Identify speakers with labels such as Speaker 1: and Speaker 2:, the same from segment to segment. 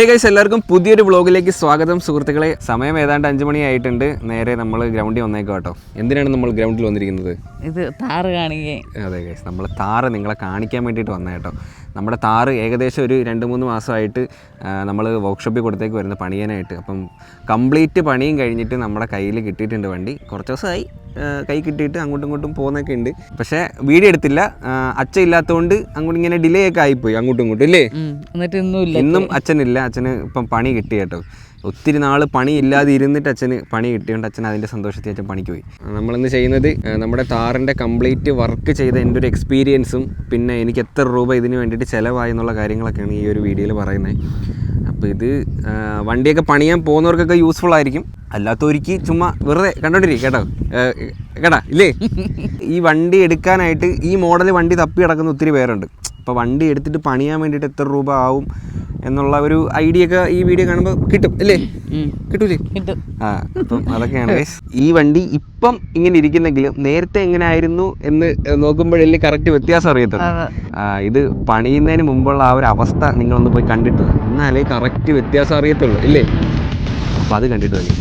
Speaker 1: Hey guys, എല്ലാവർക്കും പുതിയൊരു വ്ളോഗിലേക്ക് സ്വാഗതം. സുഹൃത്തുക്കളെ, സമയം ഏതാണ്ട് 5 മണിയായിട്ടുണ്ട്. നേരെ നമ്മൾ ഗ്രൗണ്ടിൽ വന്നേക്കാം കേട്ടോ. എന്തിനാണ് നമ്മൾ ഗ്രൗണ്ടിൽ വന്നിരിക്കുന്നത്?
Speaker 2: ഇത് താറ് കാണിക്കാൻ.
Speaker 1: അതെ ഗൈസ്, നമ്മൾ താറ് നിങ്ങളെ കാണിക്കാൻ വേണ്ടിയിട്ട് വന്നേ കേട്ടോ. നമ്മുടെ താറ് ഏകദേശം ഒരു 2-3 മാസമായിട്ട് നമ്മൾ വർക്ക്ഷോപ്പിൽ കൊടുത്തേക്ക് വരുന്ന പണിയാനായിട്ട്. അപ്പം കംപ്ലീറ്റ് പണിയും കഴിഞ്ഞിട്ട് നമ്മുടെ കയ്യിൽ കിട്ടിയിട്ടുണ്ട് വണ്ടി. കുറച്ച് ദിവസമായി കൈ കിട്ടിയിട്ട് അങ്ങോട്ടും ഇങ്ങോട്ടും പോകുന്നൊക്കെ ഉണ്ട്. പക്ഷേ വീഡിയോ എടുത്തില്ല, അച്ഛൻ ഇല്ലാത്തതുകൊണ്ട് അങ്ങോട്ട് ഇങ്ങനെ ഡിലേ ഒക്കെ ആയിപ്പോയി അങ്ങോട്ടും ഇങ്ങോട്ടും ഇല്ലേ.
Speaker 2: എന്നിട്ട് ഇന്നും
Speaker 1: അച്ഛനില്ല. അച്ഛന് ഇപ്പം പണി കിട്ടി കേട്ടോ. ഒത്തിരി നാൾ പണി ഇല്ലാതെ ഇരുന്നിട്ട് അച്ഛന് പണി കിട്ടിയോണ്ട് അച്ഛൻ അതിൻ്റെ സന്തോഷത്തിൽ അച്ഛൻ പണിക്ക് പോയി. നമ്മളിന്ന് ചെയ്യുന്നത് നമ്മുടെ താറിൻ്റെ കംപ്ലീറ്റ് വർക്ക് ചെയ്ത എൻ്റെ ഒരു എക്സ്പീരിയൻസും പിന്നെ എനിക്ക് എത്ര രൂപ ഇതിന് വേണ്ടിയിട്ട് ചിലവായി എന്നുള്ള കാര്യങ്ങളൊക്കെയാണ് ഈ ഒരു വീഡിയോയിൽ പറയുന്നത്. അപ്പോൾ ഇത് വണ്ടിയൊക്കെ പണിയാൻ പോകുന്നവർക്കൊക്കെ യൂസ്ഫുൾ ആയിരിക്കും, അല്ലാത്തവർക്ക് ചുമ്മാ വെറുതെ കണ്ടോണ്ടിരിക്കും കേട്ടാ ഇല്ലേ. ഈ വണ്ടി എടുക്കാനായിട്ട് ഈ മോഡൽ വണ്ടി തപ്പി കിടക്കുന്ന ഒത്തിരി പേരുണ്ട്. അപ്പോൾ വണ്ടി എടുത്തിട്ട് പണിയാൻ വേണ്ടിയിട്ട് എത്ര രൂപ ആവും എന്നുള്ള ഒരു ഐഡിയ ഒക്കെ ഈ വീഡിയോ കാണുമ്പോൾ കിട്ടും അല്ലേ? കിട്ടൂലേ? അപ്പം അതൊക്കെയാണ്. ഈ വണ്ടി ഇപ്പം ഇങ്ങനെ ഇരിക്കുന്നെങ്കിലും നേരത്തെ എങ്ങനെ ആയിരുന്നു എന്ന് നോക്കുമ്പോഴല്ലേ കറക്റ്റ് വ്യത്യാസം അറിയത്തുള്ളൂ. ഇത് പണിയുന്നതിന് മുമ്പുള്ള ആ ഒരു അവസ്ഥ നിങ്ങളൊന്ന് പോയി കണ്ടിട്ട് എന്നാലേ കറക്റ്റ് വ്യത്യാസം അറിയത്തുള്ളൂ ഇല്ലേ. അപ്പം അത് കണ്ടിട്ട് മതി.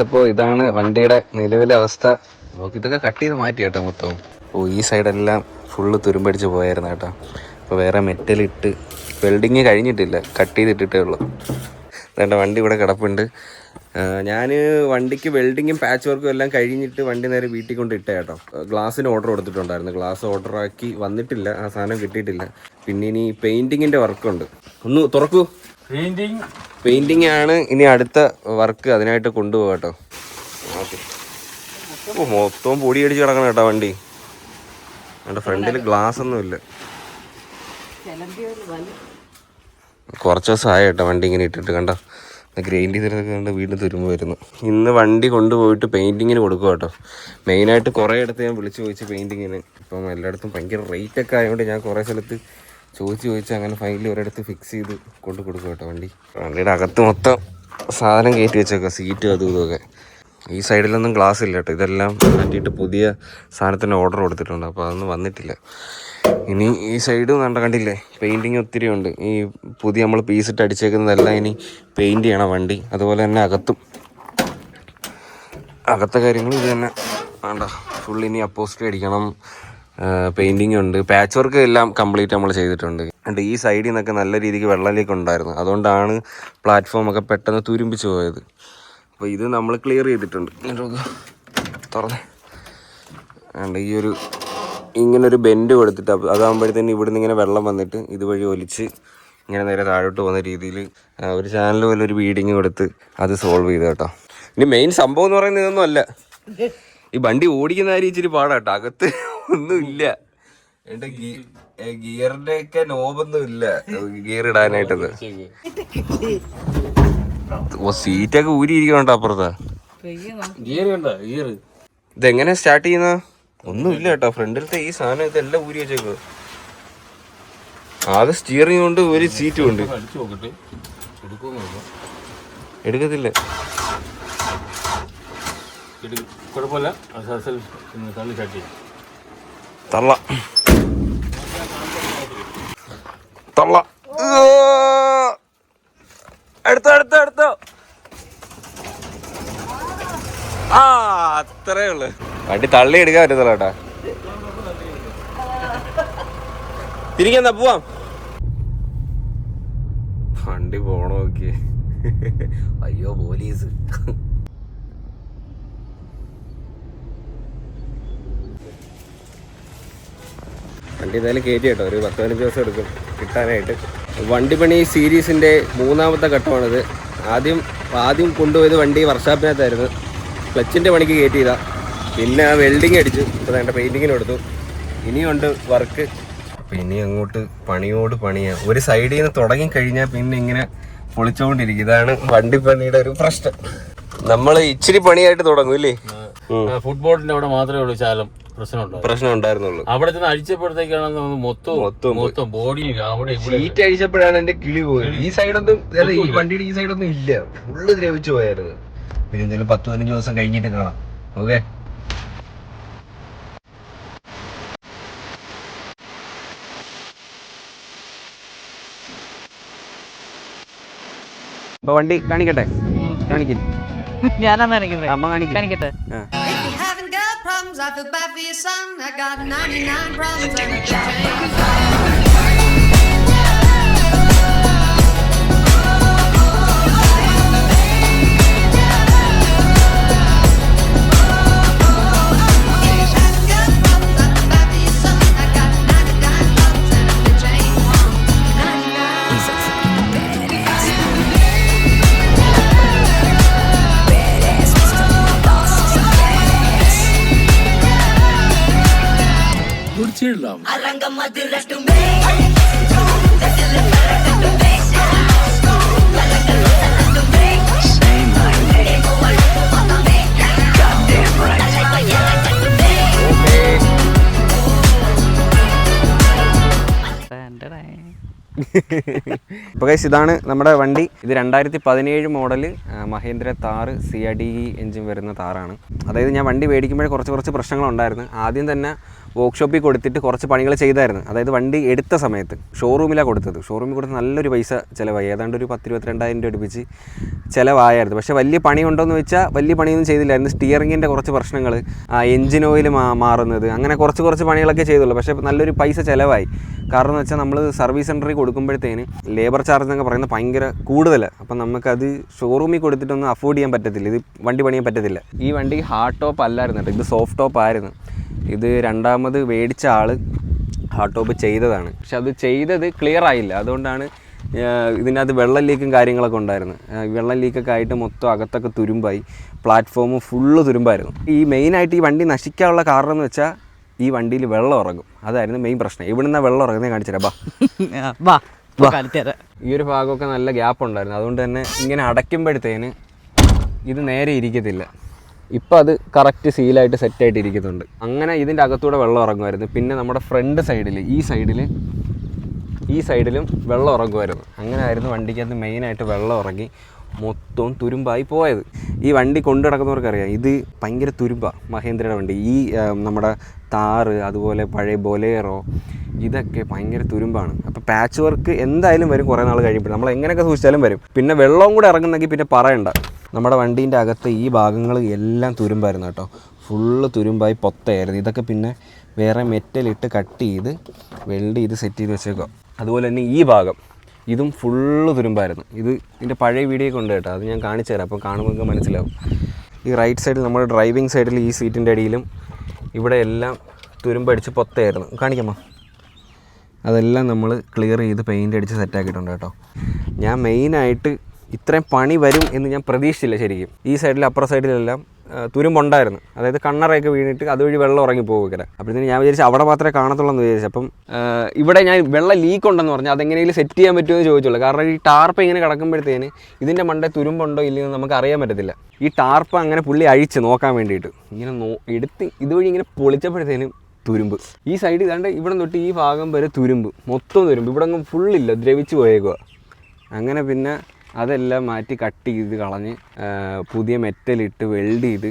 Speaker 1: അപ്പോൾ ഇതാണ് വണ്ടിയുടെ നിലവിലെ അവസ്ഥ. നമുക്ക് ഇതൊക്കെ കട്ട് ചെയ്ത് മാറ്റി കേട്ടോ മൊത്തം. ഈ സൈഡെല്ലാം ഫുള്ള് തുരുമ്പടിച്ച് പോയായിരുന്നു കേട്ടോ. അപ്പോൾ വേറെ മെറ്റലിട്ട് വെൽഡിങ് കഴിഞ്ഞിട്ടില്ല, കട്ട് ചെയ്തിട്ടിട്ടേ ഉള്ളൂ. അതുകൊണ്ട് വണ്ടി ഇവിടെ കിടപ്പുണ്ട്. ഞാൻ വണ്ടിക്ക് വെൽഡിങ്ങും പാച്ച് വർക്കും എല്ലാം കഴിഞ്ഞിട്ട് വണ്ടി നേരെ വീട്ടിൽ കൊണ്ട് ഇട്ടേ കേട്ടോ. ഗ്ലാസ്സിന് ഓർഡർ കൊടുത്തിട്ടുണ്ടായിരുന്നു. ഗ്ലാസ് ഓർഡറാക്കി വന്നിട്ടില്ല, ആ സാധനം കിട്ടിയിട്ടില്ല. പിന്നെ ഇനി പെയിൻറ്റിങ്ങിൻ്റെ വർക്കുണ്ട്. ഒന്ന് തുറക്കൂ. പെയിന്റിങ് ആണ് ഇനി അടുത്ത വർക്ക്, അതിനായിട്ട് കൊണ്ടുപോകാം കേട്ടോ. മൊത്തവും പൊടി അടിച്ച് കിടക്കണം കേട്ടോ വണ്ടി. എൻ്റെ ഫ്രണ്ടിൽ ഗ്ലാസ് ഒന്നും ഇല്ല. കുറച്ച് ദിവസമായി കേട്ടോ വണ്ടി ഇങ്ങനെ ഇട്ടിട്ട്. കണ്ടോ ഗ്രൈൻഡ് ചെയ്തിട്ടൊക്കെ കണ്ട് വീണ്ടും തുരുമ്പ് വരുന്നു. ഇന്ന് വണ്ടി കൊണ്ടുപോയിട്ട് പെയിൻറ്റിങ്ങിന് കൊടുക്കുക കേട്ടോ. മെയിനായിട്ട് കുറേ ഇടത്ത് ഞാൻ വിളിച്ച് ചോദിച്ച് പെയിൻറ്റിങ്ങിന്. ഇപ്പം എല്ലായിടത്തും ഭയങ്കര റേറ്റൊക്കെ ആയതുകൊണ്ട് ഞാൻ കുറേ സ്ഥലത്ത് ചോദിച്ച് അങ്ങനെ ഫൈനലി ഒരിടത്ത് ഫിക്സ് ചെയ്ത് കൊണ്ട് കൊടുക്കും കേട്ടോ. വണ്ടിയുടെ അകത്ത് മൊത്തം സാധനം കയറ്റി വെച്ചേക്കാം, സീറ്റ് അതും ഇതൊക്കെ. ഈ സൈഡിലൊന്നും ഗ്ലാസ് ഇല്ല കേട്ടോ. ഇതെല്ലാം മാറ്റിയിട്ട് പുതിയ സാധനത്തിന് ഓർഡർ കൊടുത്തിട്ടുണ്ട്. അപ്പോൾ അതൊന്നും വന്നിട്ടില്ല. ഇനി ഈ സൈഡ് കണ്ടില്ലേ, പെയിൻറ്റിങ് ഒത്തിരി ഉണ്ട്. ഈ പുതിയ നമ്മൾ പീസിട്ട് അടിച്ചേക്കുന്നതെല്ലാം ഇനി പെയിൻറ്റ് ചെയ്യണം വണ്ടി. അതുപോലെ തന്നെ അകത്തെ കാര്യങ്ങളും ഇത് തന്നെ വേണ്ട. ഫുൾ ഇനി അപ്പോസ്റ്ററി അടിക്കണം, പെയിൻറ്റിങ് ഉണ്ട്, പാച്ച് വർക്ക് എല്ലാം കംപ്ലീറ്റ് നമ്മൾ ചെയ്തിട്ടുണ്ട്. and ഈ സൈഡിൽ നിന്നൊക്കെ നല്ല രീതിക്ക് വെള്ളലേക്ക് ഉണ്ടായിരുന്നു. അതുകൊണ്ടാണ് പ്ലാറ്റ്ഫോമൊക്കെ പെട്ടെന്ന് തുരുമ്പിച്ച് പോയത്. അപ്പോൾ ഇത് നമ്മൾ ക്ലിയർ ചെയ്തിട്ടുണ്ട്. തുറന്നേ and ഈ ഒരു ഇങ്ങനൊരു ബെൻഡ് കൊടുത്തിട്ട് അതാകുമ്പോഴത്തേന് ഇവിടുന്ന് ഇങ്ങനെ വെള്ളം വന്നിട്ട് ഇതുവഴി ഒലിച്ച് ഇങ്ങനെ നേരെ താഴോട്ട് പോകുന്ന രീതിയിൽ ഒരു ചാനൽ പോലെ ഒരു ബീഡിങ് കൊടുത്ത് അത് സോൾവ് ചെയ്ത് കേട്ടോ. ഇനി മെയിൻ സംഭവം എന്ന് പറയുന്നത് ഇതൊന്നും അല്ല. ഈ വണ്ടി ഓടിക്കുന്ന കാര്യം ഇച്ചിരി പാടാട്ടോ. അകത്ത് ഒന്നുമില്ല. എന്റെ ഗിയറിന്റെ ഒക്കെ നോബൊന്നും ഇല്ല ഗിയർ ഇടാനായിട്ടത്. സീറ്റൊക്കെ ഊരിയിരിക്കണോ അപ്പുറത്താ. ഇതെങ്ങനെ സ്റ്റാർട്ട് ചെയ്യുന്ന ഒന്നുമില്ല കേട്ടോ. ഫ്രണ്ടിലത്തെ ഈ സാധനം ഇതെല്ലാം ഊരി വെച്ചേക്കോ. ആകെ സ്റ്റിയറിംഗ് കൊണ്ട് ഒരു സീറ്റും ഉണ്ട്. എടുക്കത്തില്ല. തള്ള അടുത്തോ. അത്രേ ഉള്ളു. വണ്ടി തള്ളി എടുക്കാൻ പറ്റത്തില്ല കേട്ടാ. തിരികെ പോവാം. വണ്ടി പോണോ നോക്കി. അയ്യോ പോലീസ്. വണ്ടി എന്തായാലും കയറ്റി കേട്ടോ. ഒരു 10-15 ദിവസം എടുക്കും കിട്ടാനായിട്ട്. വണ്ടി പണി സീരീസിൻ്റെ 3ാമത്തെ ഘട്ടമാണിത്. ആദ്യം കൊണ്ടുപോയത് വണ്ടി വർക്ക്ഷോപ്പിനകത്തായിരുന്നു. ക്ലച്ചിൻ്റെ പണിക്ക് കയറ്റിയതാ. പിന്നെ വെൽഡിങ് അടിച്ചു. ഇപ്പോൾ വേണ്ട പെയിൻറ്റിങ്ങിന് കൊടുത്തു. ഇനിയുണ്ട് വർക്ക്. അപ്പോൾ ഇനി അങ്ങോട്ട് പണിയോട് പണിയാണ്. ഒരു സൈഡിൽ നിന്ന് തുടങ്ങി കഴിഞ്ഞാൽ പിന്നെ ഇങ്ങനെ പൊളിച്ചുകൊണ്ടിരിക്കും. ഇതാണ് വണ്ടിപ്പണിയുടെ ഒരു പ്രശ്നം. നമ്മൾ ഇച്ചിരി പണിയായിട്ട് തുടങ്ങും ഇല്ലേ.
Speaker 3: ഫുട്ബോളിന്റെ അവിടെ മാത്രമേ ഉള്ളൂ ചാലം.
Speaker 1: പ്രശ്നം ഉണ്ടായിരുന്നുള്ളൂ.
Speaker 3: അവിടെ ചെന്ന് അഴിച്ചപ്പോഴത്തേക്കാണ് മൊത്തം ബോഡി അവിടെ
Speaker 1: ഷീറ്റ് അഴിച്ചപ്പോഴാണ് എന്റെ കിളി പോയത്. ഈ സൈഡൊന്നും, ഈ വണ്ടിയുടെ ഈ സൈഡൊന്നും ഇല്ല, ഫുള്ള് ദ്രവിച്ചു പോയായിരുന്നു. പിന്നെ എന്തായാലും 10-15 ദിവസം കഴിഞ്ഞിട്ട് കാണാം. ഓക്കെ. അപ്പൊ വണ്ടി കാണിക്കട്ടെ?
Speaker 2: ഞാനാ കാണിക്കുന്നത്.
Speaker 1: അമ്മ
Speaker 2: കാണിക്കട്ടെ.
Speaker 4: Problems, I feel bad for your son. I got 99 problems and a big
Speaker 1: ഇപ്പോൾ ഗൈസ് ഇതാണ് നമ്മുടെ വണ്ടി. ഇത് 2017 model Mahendra Thar CRDE engine വരുന്ന താറാണ്. അതായത് ഞാൻ വണ്ടി മേടിക്കുമ്പോഴേ കുറച്ച് പ്രശ്നങ്ങളുണ്ടായിരുന്നു. ആദ്യം തന്നെ വർക്ക്ഷോപ്പിൽ കൊടുത്തിട്ട് കുറച്ച് പണികൾ ചെയ്തായിരുന്നു. അതായത് വണ്ടി എടുത്ത സമയത്ത് ഷോറൂമിലാണ് കൊടുത്തത്. ഷോറൂമിൽ കൊടുത്ത് നല്ലൊരു പൈസ ചിലവായി, ഏതാണ്ട് ഒരു 10-22,000 രൂപ അടുപ്പിച്ച് ചിലവായിരുന്നു. പക്ഷേ വലിയ പണി ഉണ്ടോയെന്ന് വെച്ചാൽ വലിയ പണിയൊന്നും ചെയ്തില്ലായിരുന്നു. സ്റ്റിയറിങ്ങിൻ്റെ കുറച്ച് പ്രശ്നങ്ങൾ, എഞ്ചിൻ ഓയിൽ മാറുന്നത്, അങ്ങനെ കുറച്ച് പണികളൊക്കെ ചെയ്തുള്ളൂ. പക്ഷേ നല്ലൊരു പൈസ ചിലവായി. കാരണം എന്ന് വെച്ചാൽ നമ്മൾ സർവീസ് സെൻറ്ററിൽ കൊടുക്കുമ്പോഴത്തേന് ലേബർ ചാർജ് എന്നൊക്കെ പറയുന്നത് ഭയങ്കര കൂടുതലാണ്. അപ്പം നമുക്കത് ഷോറൂമിൽ കൊടുത്തിട്ടൊന്നും അഫോർഡ് ചെയ്യാൻ പറ്റത്തില്ല, ഇത് വണ്ടി പണിയാൻ പറ്റത്തില്ല. ഈ വണ്ടി ഹാർഡ് ടോപ്പ് അല്ലായിരുന്നു കേട്ടോ, ഇത് സോഫ്റ്റ് ടോപ്പ് ആയിരുന്നു. ഇത് രണ്ടാമത് മേടിച്ച ആൾ ഹാർഡ് ടോപ്പ് ചെയ്തതാണ്. പക്ഷെ അത് ചെയ്തത് ക്ലിയർ ആയില്ല. അതുകൊണ്ടാണ് ഇതിനകത്ത് വെള്ളം ലീക്കും കാര്യങ്ങളൊക്കെ ഉണ്ടായിരുന്നു. വെള്ളം ലീക്കൊക്കെ ആയിട്ട് മൊത്തം അകത്തൊക്കെ തുരുമ്പായി, പ്ലാറ്റ്ഫോം ഫുള്ള് തുരുമ്പായിരുന്നു. ഈ മെയിനായിട്ട് ഈ വണ്ടി നശിക്കാനുള്ള കാരണം എന്ന് വെച്ചാൽ ഈ വണ്ടിയിൽ വെള്ളം ഇറങ്ങും, അതായിരുന്നു മെയിൻ പ്രശ്നം. ഇവിടെ നിന്നാണ് വെള്ളം ഇറങ്ങുന്നത്, കാണിച്ചുതരാം. ബാ. ഈ ഒരു ഭാഗമൊക്കെ നല്ല ഗ്യാപ്പ് ഉണ്ടായിരുന്നു. അതുകൊണ്ട് തന്നെ ഇങ്ങനെ അടയ്ക്കുമ്പോഴത്തേന് ഇത് നേരെ ഇരിക്കത്തില്ല. ഇപ്പം അത് കറക്റ്റ് സീലായിട്ട് സെറ്റായിട്ട് ഇരിക്കുന്നുണ്ട്. അങ്ങനെ ഇതിൻ്റെ അകത്തൂടെ വെള്ളം ഇറങ്ങുമായിരുന്നു. പിന്നെ നമ്മുടെ ഫ്രണ്ട് സൈഡിൽ ഈ സൈഡിലും വെള്ളം ഇറങ്ങുമായിരുന്നു. അങ്ങനെ ആയിരുന്നു വണ്ടിക്കകത്ത് മെയിനായിട്ട് വെള്ളം ഇറങ്ങി മൊത്തവും തുരുമ്പായി പോയത്. ഈ വണ്ടി കൊണ്ടു നടക്കുന്നവർക്കറിയാം, ഇത് ഭയങ്കര തുരുമ്പാണ് മഹേന്ദ്രയുടെ വണ്ടി. ഈ നമ്മുടെ താറ്, അതുപോലെ പഴയ ബൊലേറോ, ഇതൊക്കെ ഭയങ്കര തുരുമ്പാണ്. അപ്പോൾ പാച്ച് വർക്ക് എന്തായാലും വരും കുറേ നാൾ കഴിയുമ്പോൾ, നമ്മൾ എങ്ങനെയൊക്കെ സൂക്ഷിച്ചാലും വരും. പിന്നെ വെള്ളവും കൂടെ ഇറങ്ങുന്നെങ്കിൽ പിന്നെ പറയണ്ട. നമ്മുടെ വണ്ടീൻ്റെ അകത്ത് ഈ ഭാഗങ്ങൾ എല്ലാം തുരുമ്പായിരുന്നു കേട്ടോ, ഫുള്ള് തുരുമ്പായി പൊത്തയായിരുന്നു. ഇതൊക്കെ പിന്നെ വേറെ മെറ്റലിട്ട് കട്ട് ചെയ്ത് വെൽഡ് ചെയ്ത് സെറ്റ് ചെയ്ത് വെച്ചേക്കുക. അതുപോലെ തന്നെ ഈ ഭാഗം ഇതും ഫുള്ള് തുരുമ്പായിരുന്നു. ഇതിൻ്റെ പഴയ വീഡിയോ കൊണ്ട് കേട്ടോ, അത് ഞാൻ കാണിച്ചു തരാം, അപ്പോൾ കാണുമ്പോൾ നിങ്ങൾക്ക് മനസ്സിലാവും. ഈ റൈറ്റ് സൈഡിൽ നമ്മുടെ ഡ്രൈവിംഗ് സൈഡിൽ ഈ സീറ്റിൻ്റെ അടിയിലും ഇവിടെ എല്ലാം തുരുമ്പടിച്ച് പൊത്തയായിരുന്നു. കാണിക്കാമോ? അതെല്ലാം നമ്മൾ ക്ലിയർ ചെയ്ത് പെയിൻ്റ് അടിച്ച് സെറ്റാക്കിയിട്ടുണ്ട് കേട്ടോ. ഞാൻ മെയിനായിട്ട് ഇത്രയും പണി വരും എന്ന് ഞാൻ പ്രതീക്ഷിച്ചില്ല ശരിക്കും. ഈ സൈഡിൽ അപ്പുറ സൈഡിലെല്ലാം തുരുമ്പുണ്ടായിരുന്നു, അതായത് കണ്ണറയൊക്കെ വീണിട്ട് അതുവഴി വെള്ളം ഇറങ്ങി പോകുക. അപ്പോഴത്തേന് ഞാൻ വിചാരിച്ചു അവിടെ മാത്രമേ കാണത്തുള്ളൂ എന്ന് വിചാരിച്ചു. അപ്പം ഇവിടെ ഞാൻ വെള്ളം ലീക്ക് ഉണ്ടെന്ന് പറഞ്ഞാൽ അതെങ്ങനെയെങ്കിലും സെറ്റ് ചെയ്യാൻ പറ്റുമോ എന്ന് ചോദിച്ചുള്ളൂ. കാരണം ഈ ടാർപ്പ് ഇങ്ങനെ കിടക്കുമ്പോഴത്തേന് ഇതിൻ്റെ മണ്ടേ തുരുമ്പുണ്ടോ ഇല്ലയോ എന്ന് നമുക്ക് അറിയാൻ പറ്റത്തില്ല. ഈ ടാർപ്പ് അങ്ങനെ പുള്ളി അഴിച്ച് നോക്കാൻ വേണ്ടിയിട്ട് ഇങ്ങനെ എടുത്ത് ഇതുവഴി ഇങ്ങനെ പൊളിച്ചപ്പോഴത്തേനും തുരുമ്പ്. ഈ സൈഡ് ഇതാണ്ട് ഇവിടെ തൊട്ട് ഈ ഭാഗം വരെ തുരുമ്പ്, മൊത്തം തുരുമ്പ്. ഇവിടെ അങ്ങ് ഫുള്ളില്ല, ദ്രവിച്ച് പോയേക്കുക. അങ്ങനെ പിന്നെ അതെല്ലാം മാറ്റി കട്ട് ചെയ്ത് കളഞ്ഞ് പുതിയ മെറ്റലിട്ട് വെൽഡ് ചെയ്ത്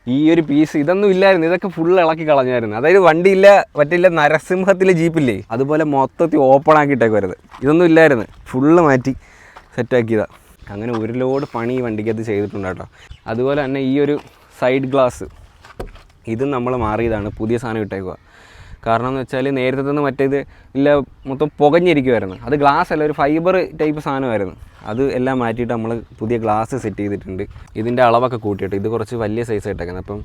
Speaker 1: ഈ ഒരു പീസ് ഇതൊന്നും ഇല്ലായിരുന്നു, ഇതൊക്കെ ഫുള്ള് ഇളക്കി കളഞ്ഞായിരുന്നു. അതായത് വണ്ടിയില്ല പറ്റില്ല നരസിംഹത്തിലെ ജീപ്പില്ലേ, അതുപോലെ മൊത്തത്തിൽ ഓപ്പൺ ആക്കിയിട്ടേക്ക് വരുന്നത്. ഇതൊന്നും ഇല്ലായിരുന്നു, ഫുള്ള് മാറ്റി സെറ്റാക്കിയതാണ്. അങ്ങനെ ഒരു ലോഡ് പണി ഈ വണ്ടിക്കകത്ത് ചെയ്തിട്ടുണ്ട് കേട്ടോ. അതുപോലെ തന്നെ ഈ ഒരു സൈഡ് ഗ്ലാസ് ഇതും നമ്മൾ മാറിയതാണ്, പുതിയ സാധനം ഇട്ടേക്കുക. കാരണം എന്ന് വെച്ചാൽ നേരത്തെ നിന്ന് മറ്റേത് ഇല്ല മൊത്തം പുകഞ്ഞിരിക്കുമായിരുന്നു. അത് ഗ്ലാസ് അല്ല, ഒരു ഫൈബർ ടൈപ്പ് സാധനമായിരുന്നു. അത് എല്ലാം മാറ്റിയിട്ട് നമ്മൾ പുതിയ ഗ്ലാസ് സെറ്റ് ചെയ്തിട്ടുണ്ട്. ഇതിൻ്റെ അളവൊക്കെ കൂട്ടിയിട്ട് ഇത് കുറച്ച് വലിയ സൈസ് ഇട്ടേക്കുന്നത്. അപ്പം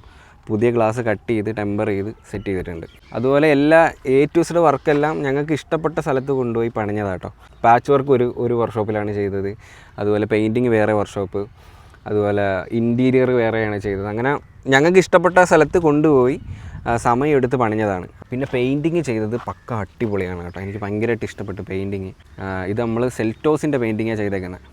Speaker 1: പുതിയ ഗ്ലാസ് കട്ട് ചെയ്ത് ടെമ്പർ ചെയ്ത് സെറ്റ് ചെയ്തിട്ടുണ്ട്. അതുപോലെ എല്ലാ A to Z വർക്കെല്ലാം ഞങ്ങൾക്ക് ഇഷ്ടപ്പെട്ട സ്ഥലത്ത് കൊണ്ടുപോയി പണിഞ്ഞതാട്ടോ. പാച്ച് വർക്ക് ഒരു വർക്ക്ഷോപ്പിലാണ് ചെയ്തത്. അതുപോലെ പെയിൻറ്റിങ് വേറെ വർക്ക്ഷോപ്പ്, അതുപോലെ ഇൻറ്റീരിയർ വേറെയാണ് ചെയ്തത്. അങ്ങനെ ഞങ്ങൾക്ക് ഇഷ്ടപ്പെട്ട സ്ഥലത്ത് കൊണ്ടുപോയി സമയം എടുത്ത് പണിഞ്ഞതാണ്. പിന്നെ പെയിൻറ്റിങ് ചെയ്തത് പക്ക അടിപൊളിയാണ് കേട്ടോ. എനിക്ക് ഭയങ്കരമായിട്ട് ഇഷ്ടപ്പെട്ടു പെയിൻറ്റിങ്. ഇത് നമ്മൾ സെൽറ്റോസിൻ്റെ പെയിൻറ്റിങ്ങാണ് ചെയ്തേക്കുന്നത്,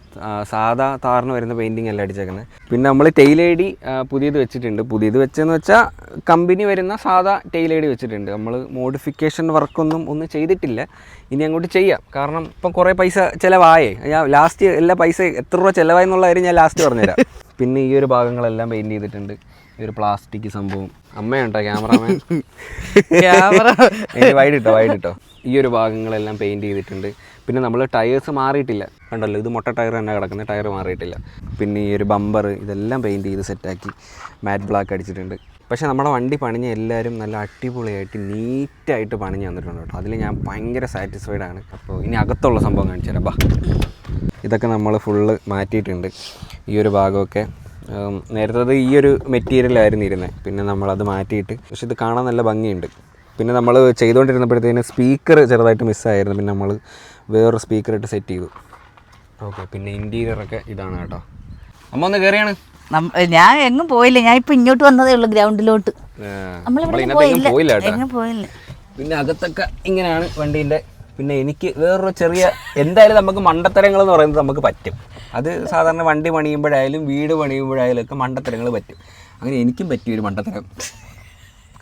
Speaker 1: സാധാ താറിന് വരുന്ന പെയിൻറ്റിങ് അല്ല അടിച്ചേക്കുന്നത്. പിന്നെ നമ്മൾ ടെയിൽ ഐ ഡി പുതിയത് വെച്ചിട്ടുണ്ട്. പുതിയത് വെച്ചെന്ന് വെച്ചാൽ കമ്പനി വരുന്ന സാധാ ടെയിൽ ഐ ഡി വെച്ചിട്ടുണ്ട്. നമ്മൾ മോഡിഫിക്കേഷൻ വർക്കൊന്നും ചെയ്തിട്ടില്ല, ഇനി അങ്ങോട്ട് ചെയ്യാം. കാരണം ഇപ്പം കുറേ പൈസ ചിലവായേ. ഞാൻ ലാസ്റ്റ് എല്ലാ പൈസ എത്ര രൂപ ചിലവായെന്നുള്ള കാര്യം ഞാൻ ലാസ്റ്റ് പറഞ്ഞുതരാം. പിന്നെ ഈ ഒരു ഭാഗങ്ങളെല്ലാം പെയിൻറ്റ് ചെയ്തിട്ടുണ്ട്. ഈ ഒരു പ്ലാസ്റ്റിക് സംഭവം അമ്മയുണ്ടോ ക്യാമറാമാൻ? വൈകിട്ടോ ഈ ഒരു ഭാഗങ്ങളെല്ലാം പെയിൻറ്റ് ചെയ്തിട്ടുണ്ട്. പിന്നെ നമ്മൾ ടയേഴ്സ് മാറിയിട്ടില്ല, കണ്ടല്ലോ, ഇത് മൊട്ട ടയർ തന്നെ കിടക്കുന്നത്, ടയർ മാറിയിട്ടില്ല. പിന്നെ ഈ ഒരു ബമ്പർ ഇതെല്ലാം പെയിൻറ്റ് ചെയ്ത് സെറ്റാക്കി മാറ്റ് ബ്ലാക്ക് അടിച്ചിട്ടുണ്ട്. പക്ഷേ നമ്മുടെ വണ്ടി പണിഞ്ഞ എല്ലാവരും നല്ല അടിപൊളിയായിട്ട് നീറ്റായിട്ട് പണിഞ്ഞ് തന്നിട്ടുണ്ട് കേട്ടോ. അതിൽ ഞാൻ ഭയങ്കര സാറ്റിസ്ഫൈഡ് ആണ്. അപ്പോൾ ഇനി അകത്തുള്ള സംഭവം കാണിച്ചു തരാം. ബാ, ഇതൊക്കെ നമ്മൾ ഫുള്ള് മാറ്റിയിട്ടുണ്ട്. ഈ ഒരു ഭാഗമൊക്കെ നേരത്തെ ഈ ഒരു മെറ്റീരിയലായിരുന്നു ഇരുന്നത്, പിന്നെ നമ്മളത് മാറ്റിയിട്ട്. പക്ഷെ ഇത് കാണാൻ നല്ല ഭംഗിയുണ്ട്. പിന്നെ നമ്മൾ ചെയ്തുകൊണ്ടിരുന്നപ്പോഴത്തേന് സ്പീക്കർ ചെറുതായിട്ട് മിസ്സായിരുന്നു, പിന്നെ നമ്മൾ വേറൊരു സ്പീക്കറായിട്ട് സെറ്റ് ചെയ്തു. ഓക്കെ, പിന്നെ ഇൻറ്റീരിയറൊക്കെ ഇതാണ് കേട്ടോ. അമ്മ ഒന്ന് കയറിയാണ്.
Speaker 2: ഞാൻ എങ്ങും പോയില്ല, ഞാൻ ഇപ്പൊ ഇങ്ങോട്ട് വന്നതേ ഉള്ളൂ ഗ്രൗണ്ടിലോട്ട്.
Speaker 1: പോയില്ല. പിന്നെ അകത്തൊക്കെ ഇങ്ങനെയാണ് വണ്ടീൻ്റെ. പിന്നെ എനിക്ക് വേറൊരു ചെറിയ, എന്തായാലും നമുക്ക് മണ്ടത്തരങ്ങൾ എന്ന് പറയുന്നത് നമുക്ക് പറ്റും. അത് സാധാരണ വണ്ടി പണിയുമ്പോഴായാലും വീട് പണിയുമ്പോഴായാലും ഒക്കെ മണ്ടത്തരങ്ങൾ പറ്റും. അങ്ങനെ എനിക്കും പറ്റിയൊരു മണ്ടത്തരം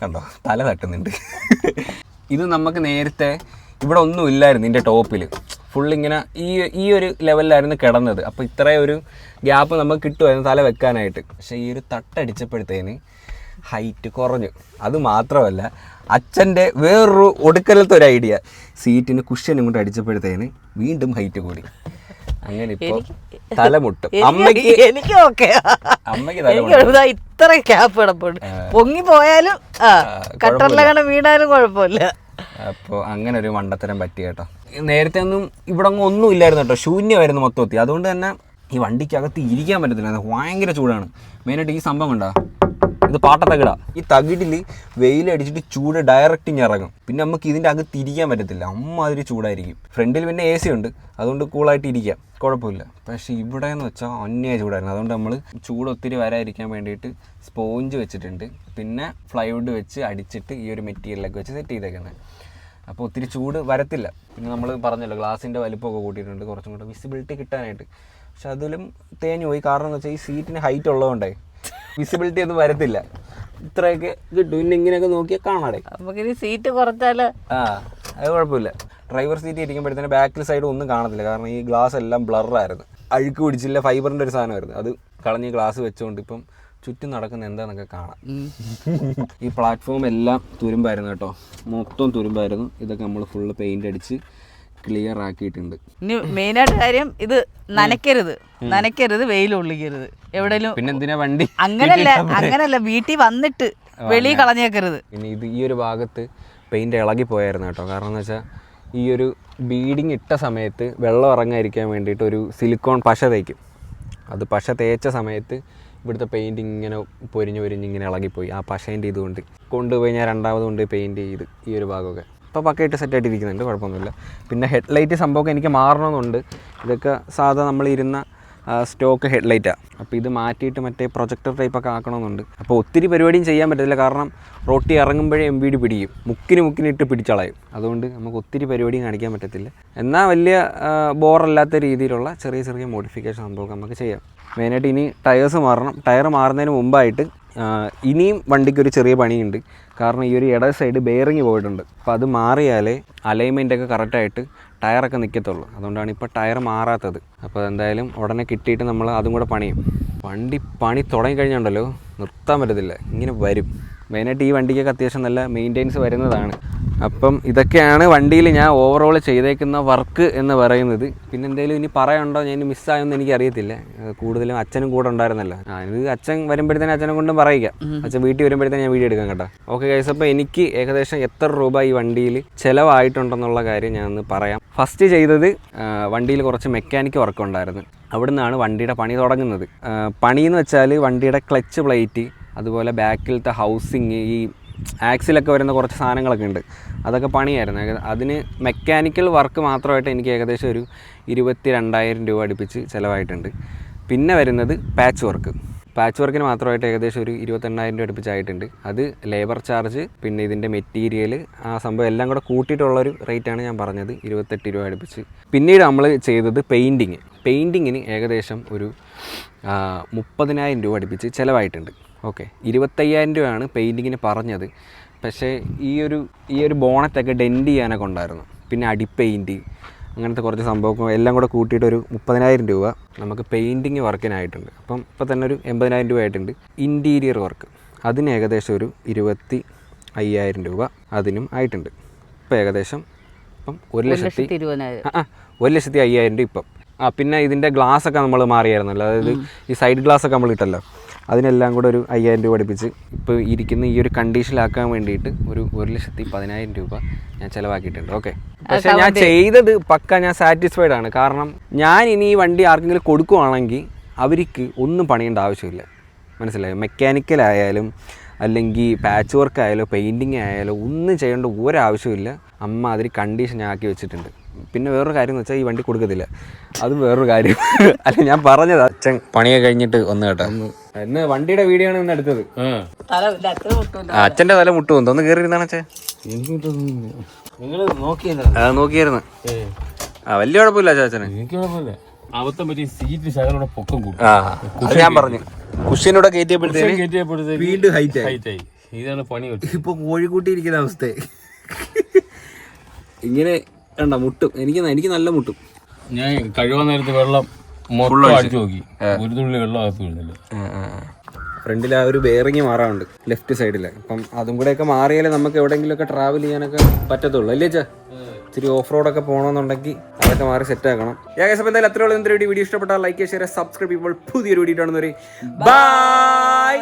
Speaker 1: കണ്ടോ, തല തട്ടുന്നുണ്ട്. ഇത് നമുക്ക് നേരത്തെ ഇവിടെ ഒന്നും ഇല്ലായിരുന്നു, ഇതിൻ്റെ ടോപ്പിൽ ഫുള്ളിങ്ങനെ ഈ ഒരു ലെവലിലായിരുന്നു കിടന്നത്. അപ്പോൾ ഇത്രയും ഒരു ഗ്യാപ്പ് നമുക്ക് കിട്ടുമായിരുന്നു തല വെക്കാനായിട്ട്. പക്ഷേ ഈ ഒരു തട്ടടിച്ചപ്പോഴത്തേന് ഹൈറ്റ് കുറഞ്ഞു. അത് മാത്രമല്ല, അച്ഛൻ്റെ വേറൊരു ഒടുക്കലത്തെ ഒരു ഐഡിയ, സീറ്റിന് കുഷ്യനും കൊണ്ട് അടിച്ചപ്പോഴത്തേന് വീണ്ടും ഹൈറ്റ് കൂടി. അങ്ങനെ ഇപ്പോൾ തലമുട്ടും. അമ്മയ്ക്ക്
Speaker 2: ഇത്ര ക്യാപ്പ് കിടപ്പുണ്ട്, പൊങ്ങി പോയാലും കട്ടറിലങ്ങനെ വീണാലും കുഴപ്പമില്ല.
Speaker 1: അപ്പോൾ അങ്ങനെ ഒരു മണ്ടത്തരം പറ്റി കേട്ടോ. നേരത്തെ ഇവിടെ ഒന്നും ഇല്ലായിരുന്നു കേട്ടോ, ശൂന്യമായിരുന്നു മൊത്തത്തിൽ. അതുകൊണ്ട് തന്നെ ഈ വണ്ടിക്കകത്ത് ഇരിക്കാൻ പറ്റത്തില്ല, ഭയങ്കര ചൂടാണ്. മെയിനായിട്ട് ഈ സംഭവം കണ്ടോ, ഇത് പാട്ടത്തകിട. ഈ തകിടിൽ വെയിലടിച്ചിട്ട് ചൂട് ഡയറക്റ്റ് ഇറങ്ങും. പിന്നെ നമുക്ക് ഇതിൻ്റെ അകത്ത് ഇരിക്കാൻ പറ്റത്തില്ല, അമ്മാതിരി ചൂടായിരിക്കും. ഫ്രണ്ടിൽ പിന്നെ AC ഉണ്ട്, അതുകൊണ്ട് കൂളായിട്ട് ഇരിക്കാം, കുഴപ്പമില്ല. പക്ഷേ ഇവിടെ എന്ന് വെച്ചാൽ അന്യായ ചൂടായിരുന്നു. അതുകൊണ്ട് നമ്മൾ ചൂട് ഒത്തിരി വരാതിരിക്കാൻ വേണ്ടിയിട്ട് സ്പോഞ്ച് വെച്ചിട്ടുണ്ട്. പിന്നെ ഫ്ലൈവുഡ് വെച്ച് അടിച്ചിട്ട് ഈ ഒരു മെറ്റീരിയലൊക്കെ വെച്ച് സെറ്റ് ചെയ്തേക്കുന്നത്. അപ്പോൾ ഒത്തിരി ചൂട് വരത്തില്ല. പിന്നെ നമ്മൾ പറഞ്ഞല്ലോ ഗ്ലാസിൻ്റെ വലിപ്പമൊക്കെ കൂട്ടിയിട്ടുണ്ട്, കുറച്ചും കൂടെ വിസിബിലിറ്റി കിട്ടാനായിട്ട്. പക്ഷെ അതിലും തേഞ്ഞു പോയി. കാരണം എന്ന് വെച്ചാൽ ഈ സീറ്റിന് ഹൈറ്റ് ഉള്ളതുകൊണ്ടേ വിസിബിലിറ്റി ഒന്നും വരത്തില്ല, ഇത്രയൊക്കെ കിട്ടും. പിന്നെ ഇങ്ങനെയൊക്കെ നോക്കിയാൽ കാണാടെ.
Speaker 2: നമുക്കിനി സീറ്റ് കുറച്ചാല്
Speaker 1: അത് കുഴപ്പമില്ല. ഡ്രൈവർ സീറ്റ് ഇരിക്കുമ്പോഴത്തേന് ബാക്കിൽ സൈഡ് ഒന്നും കാണത്തില്ല, കാരണം ഈ ഗ്ലാസ് എല്ലാം ബ്ലറായിരുന്നു, അഴുക്ക് പിടിച്ചില്ല, ഫൈബറിൻ്റെ ഒരു സാധനമായിരുന്നു. അത് കളഞ്ഞ് ഗ്ലാസ് വെച്ചുകൊണ്ട് ഇപ്പം ചുറ്റും നടക്കുന്ന എന്താണെന്നൊക്കെ കാണാം. ഈ പ്ലാറ്റ്ഫോം എല്ലാം തുരുമ്പായിരുന്നു കേട്ടോ, മൊത്തം തുരുമ്പായിരുന്നു. ഇതൊക്കെ നമ്മൾ ഫുള്ള് പെയിൻ്റ് അടിച്ച് ക്ലിയർ ആക്കിയിട്ടുണ്ട്.
Speaker 2: ഇനി മെയിനായിട്ട് കാര്യം ഇത് നനയ്ക്കരുത്, വെയിൽ ഒള്ളിക്കരുത് എവിടെയും. പിന്നെ
Speaker 1: എന്തിനാ വണ്ടി
Speaker 2: അങ്ങനല്ല വീട്ടിൽ വന്നിട്ട് വെളിയിൽ കളഞ്ഞേക്കരുത്.
Speaker 1: പിന്നെ ഇത് ഈ ഒരു ഭാഗത്ത് പെയിൻ്റ് ഇളകി പോയായിരുന്നു കേട്ടോ. കാരണം എന്ന് വെച്ചാൽ ഈ ഒരു ബീഡിങ് ഇട്ട സമയത്ത് വെള്ളം ഇറങ്ങാതിരിക്കാൻ വേണ്ടിയിട്ട് ഒരു സിലിക്കോൺ പശ തേക്കും. അത് പശ തേച്ച സമയത്ത് ഇവിടുത്തെ പെയിൻറ്റിങ് ഇങ്ങനെ പൊരിഞ്ഞ് ഇങ്ങനെ ഇളകിപ്പോയി. ആ പശേൻ്റെ ഇതുകൊണ്ട് കൊണ്ടുപോയി ഞാൻ രണ്ടാമത് കൊണ്ട് പെയിൻറ്റ് ചെയ്ത് ഈ ഒരു ഭാഗമൊക്കെ ഇപ്പോൾ പക്കയായിട്ട് സെറ്റായിട്ടിരിക്കുന്നുണ്ട്, കുഴപ്പമൊന്നുമില്ല. പിന്നെ ഹെഡ്ലൈറ്റ് സംഭവമൊക്കെ എനിക്ക് മാറണമെന്നുണ്ട്. ഇതൊക്കെ സാധാ നമ്മളിരുന്ന സ്റ്റോക്ക് ഹെഡ്ലൈറ്റാണ്. അപ്പോൾ ഇത് മാറ്റിയിട്ട് മറ്റേ പ്രൊജക്ടർ ടൈപ്പൊക്കെ ആക്കണമെന്നുണ്ട്. അപ്പോൾ ഒത്തിരി പരിപാടിയും ചെയ്യാൻ പറ്റില്ല, കാരണം റോട്ടി ഇറങ്ങുമ്പോഴേ MVD പിടിക്കും, മുക്കിനിട്ട് പിടിച്ചളയും. അതുകൊണ്ട് നമുക്ക് ഒത്തിരി പരിപാടിയും കാണിക്കാൻ പറ്റത്തില്ല. എന്നാൽ വലിയ ബോറല്ലാത്ത രീതിയിലുള്ള ചെറിയ മോഡിഫിക്കേഷൻ സംഭവമൊക്കെ നമുക്ക് ചെയ്യാം. മെയിനായിട്ട് ഇനി ടയേഴ്സ് മാറണം. ടയർ മാറുന്നതിന് മുമ്പായിട്ട് ഇനിയും വണ്ടിക്കൊരു ചെറിയ പണിയുണ്ട്. കാരണം ഈ ഒരു ഇട സൈഡ് ബെയറിങ് പോയിട്ടുണ്ട്. അപ്പോൾ അത് മാറിയാലേ അലൈൻമെൻറ്റൊക്കെ കറക്റ്റായിട്ട് ടയറൊക്കെ നിൽക്കത്തുള്ളൂ. അതുകൊണ്ടാണ് ഇപ്പോൾ ടയർ മാറാത്തത്. അപ്പോൾ എന്തായാലും ഉടനെ കിട്ടിയിട്ട് നമ്മൾ അതും കൂടെ പണിയും. വണ്ടി പണി തുടങ്ങിക്കഴിഞ്ഞുണ്ടല്ലോ നിർത്താൻ പറ്റത്തില്ല, ഇങ്ങനെ വരും. മെയിനായിട്ട് ഈ വണ്ടിക്കൊക്കെ അത്യാവശ്യം നല്ല മെയിൻ്റെനൻസ് വരുന്നതാണ്. അപ്പം ഇതൊക്കെയാണ് വണ്ടിയിൽ ഞാൻ ഓവറോൾ ചെയ്തേക്കുന്ന വർക്ക് എന്ന് പറയുന്നത്. പിന്നെ എന്തെങ്കിലും ഇനി പറയാനുണ്ടോ, ഞാൻ മിസ്സായെന്ന് എനിക്കറിയത്തില്ല. കൂടുതലും അച്ഛനും കൂടെ ഉണ്ടായിരുന്നല്ലോ. ഇത് അച്ഛൻ വരുമ്പോഴത്തേനും അച്ഛനെ കൊണ്ടും പറയിക്കാം. അച്ഛൻ വീട്ടിൽ വരുമ്പോഴത്തേനും ഞാൻ വീഡിയോ എടുക്കാം കേട്ടോ. ഓക്കെ ഗൈസ്, അപ്പോൾ എനിക്ക് ഏകദേശം എത്ര രൂപ ഈ വണ്ടിയിൽ ചിലവായിട്ടുണ്ടെന്നുള്ള കാര്യം ഞാൻ ഒന്ന് പറയാം. ഫസ്റ്റ് ചെയ്തത് വണ്ടിയിൽ കുറച്ച് മെക്കാനിക്ക് വർക്ക് ഉണ്ടായിരുന്നു. അവിടെ നിന്നാണ് വണ്ടിയുടെ പണി തുടങ്ങുന്നത്. പണിയെന്ന് വെച്ചാൽ വണ്ടിയുടെ ക്ലച്ച് പ്ലേറ്റ്, അതുപോലെ ബാക്കിലത്തെ ഹൗസിങ്, ഈ ആക്സിലൊക്കെ വരുന്ന കുറച്ച് സാധനങ്ങളൊക്കെ ഉണ്ട്, അതൊക്കെ പണിയായിരുന്നു. അതിന് മെക്കാനിക്കൽ വർക്ക് മാത്രമായിട്ട് എനിക്ക് ഏകദേശം ഒരു 22,000 രൂപ അടുപ്പിച്ച് ചിലവായിട്ടുണ്ട്. പിന്നെ വരുന്നത് പാച്ച് വർക്ക്. പാച്ച് വർക്കിന് മാത്രമായിട്ട് ഏകദേശം ഒരു 28,000 രൂപ അടുപ്പിച്ചായിട്ടുണ്ട്. അത് ലേബർ ചാർജ്, പിന്നെ ഇതിൻ്റെ മെറ്റീരിയൽ, ആ സംഭവം എല്ലാം കൂടെ കൂട്ടിയിട്ടുള്ളൊരു റേറ്റാണ് ഞാൻ പറഞ്ഞത്, 28 രൂപ അടുപ്പിച്ച്. പിന്നീട് നമ്മൾ ചെയ്തത് പെയിൻറ്റിങ്ങിന് ഏകദേശം ഒരു 30,000 രൂപ അടുപ്പിച്ച് ചിലവായിട്ടുണ്ട്. ഓക്കെ, 25,000 രൂപയാണ് പെയിൻറ്റിങ്ങിന് പറഞ്ഞത്. പക്ഷേ ഈ ഒരു ബോണറ്റൊക്കെ ഡെൻറ്റ് ചെയ്യാനൊക്കെ ഉണ്ടായിരുന്നു. പിന്നെ അടിപ്പെയിൻറ്റ്, അങ്ങനത്തെ കുറച്ച് സംഭവം എല്ലാം കൂടെ കൂട്ടിയിട്ട് ഒരു 30,000 രൂപ നമുക്ക് പെയിൻറ്റിങ് വർക്കിനായിട്ടുണ്ട്. അപ്പം ഇപ്പോൾ തന്നെ ഒരു 80,000 രൂപ ആയിട്ടുണ്ട്. ഇൻറ്റീരിയർ വർക്ക് അതിന് ഏകദേശം ഒരു 25,000 രൂപ അതിനും ആയിട്ടുണ്ട്. ഇപ്പം ഏകദേശം ഇപ്പം 1,20,000 രൂപ ഇപ്പം. പിന്നെ ഇതിൻ്റെ ഗ്ലാസ്സൊക്കെ നമ്മൾ മാറിയായിരുന്നല്ലോ, അതായത് ഈ സൈഡ് ഗ്ലാസ്സൊക്കെ നമ്മൾ ഇട്ടല്ലോ, അതിനെല്ലാം കൂടെ ഒരു 5,000 രൂപ അടുപ്പിച്ച് ഇപ്പോൾ ഇരിക്കുന്ന ഈ ഒരു കണ്ടീഷനിലാക്കാൻ വേണ്ടിയിട്ട് ഒരു 1,10,000 രൂപ ഞാൻ ചിലവാക്കിയിട്ടുണ്ട്. ഓക്കെ, പക്ഷേ ഞാൻ ചെയ്തത് പക്ക ഞാൻ സാറ്റിസ്ഫൈഡ് ആണ്. കാരണം ഞാൻ ഇനി ഈ വണ്ടി ആർക്കെങ്കിലും കൊടുക്കുവാണെങ്കിൽ അവർക്ക് ഒന്നും പണിയേണ്ട ആവശ്യമില്ല. മനസ്സിലായോ? മെക്കാനിക്കലായാലും അല്ലെങ്കിൽ പാച്ച് വർക്ക് ആയാലോ പെയിൻറ്റിങ് ആയാലോ ഒന്നും ചെയ്യേണ്ട ഒരാവശ്യമില്ല. അമ്മ അതിൽ കണ്ടീഷൻ ആക്കി വെച്ചിട്ടുണ്ട്. പിന്നെ വേറൊരു കാര്യം എന്ന് വെച്ചാൽ ഈ വണ്ടി കൊടുക്കത്തില്ല, അതും വേറൊരു കാര്യം. അല്ല, ഞാൻ പറഞ്ഞത് അച്ഛൻ പണിയൊക്കെ കഴിഞ്ഞിട്ട് ഒന്ന് കേട്ടോ, ഇന്ന് വണ്ടിയുടെ വീഡിയോ ആണ് ഇന്ന് എടുത്തത്. അച്ഛൻ്റെ തല മുട്ടു പോകുന്നു, ഒന്ന് കയറിയിരുന്നാണ് അച്ഛൻ.
Speaker 3: നിങ്ങൾ നോക്കിയല്ലോ?
Speaker 1: നോക്കിയായിരുന്നു. വലിയ കുഴപ്പമില്ല അച്ഛന്.
Speaker 3: എനിക്ക് കുഴപ്പമില്ല. അബദ്ധം പറ്റി സീറ്റ് ശകലോടെ പൊക്കം കൂട്ടും.
Speaker 1: അത് ഞാൻ പറഞ്ഞു, കുഷ്യനൂടെ കയറ്റിയപ്പോഴത്തേക്ക് വീണ്ടും ഹൈറ്റ്
Speaker 3: ആയി. ഇതാണ് പണി പറ്റും.
Speaker 1: ഇപ്പൊ കോഴിക്കൂട്ടിയിരിക്കുന്ന അവസ്ഥ. ഇങ്ങനെ കണ്ട മുട്ടും, എനിക്ക് നല്ല മുട്ടും.
Speaker 3: ഞാൻ കഴിവാൻ നേരത്ത് വെള്ളം മൊത്തം അടിച്ചു നോക്കി, ഒരു തുള്ളി വെള്ളം അകത്ത് വീഴുന്നില്ല.
Speaker 1: ഫ്രണ്ടിൽ ആ ഒരു ബെയറിങ് മാറാറുണ്ട് ലെഫ്റ്റ് സൈഡിൽ. അപ്പം അതും കൂടെയൊക്കെ മാറിയാലേ നമുക്ക് എവിടെയെങ്കിലുമൊക്കെ ട്രാവൽ ചെയ്യാനൊക്കെ പറ്റത്തുള്ളൂ, അല്ലേ ചാ? ഇത്തിരി ഓഫ് റോഡൊക്കെ പോകണമെന്നുണ്ടെങ്കിൽ അതൊക്കെ മാറി സെറ്റ് ആക്കണം. ഏകദേശം എന്തായാലും അത്രയുള്ള എന്തൊരു വീഡിയോ ഇഷ്ടപ്പെട്ടാൽ ലൈക്ക്, ഷെയർ, സബ്സ്ക്രൈബ് ചെയ്യുമ്പോൾ പുതിയൊരു വീഡിയോ ആണെന്നൊരു ബൈ.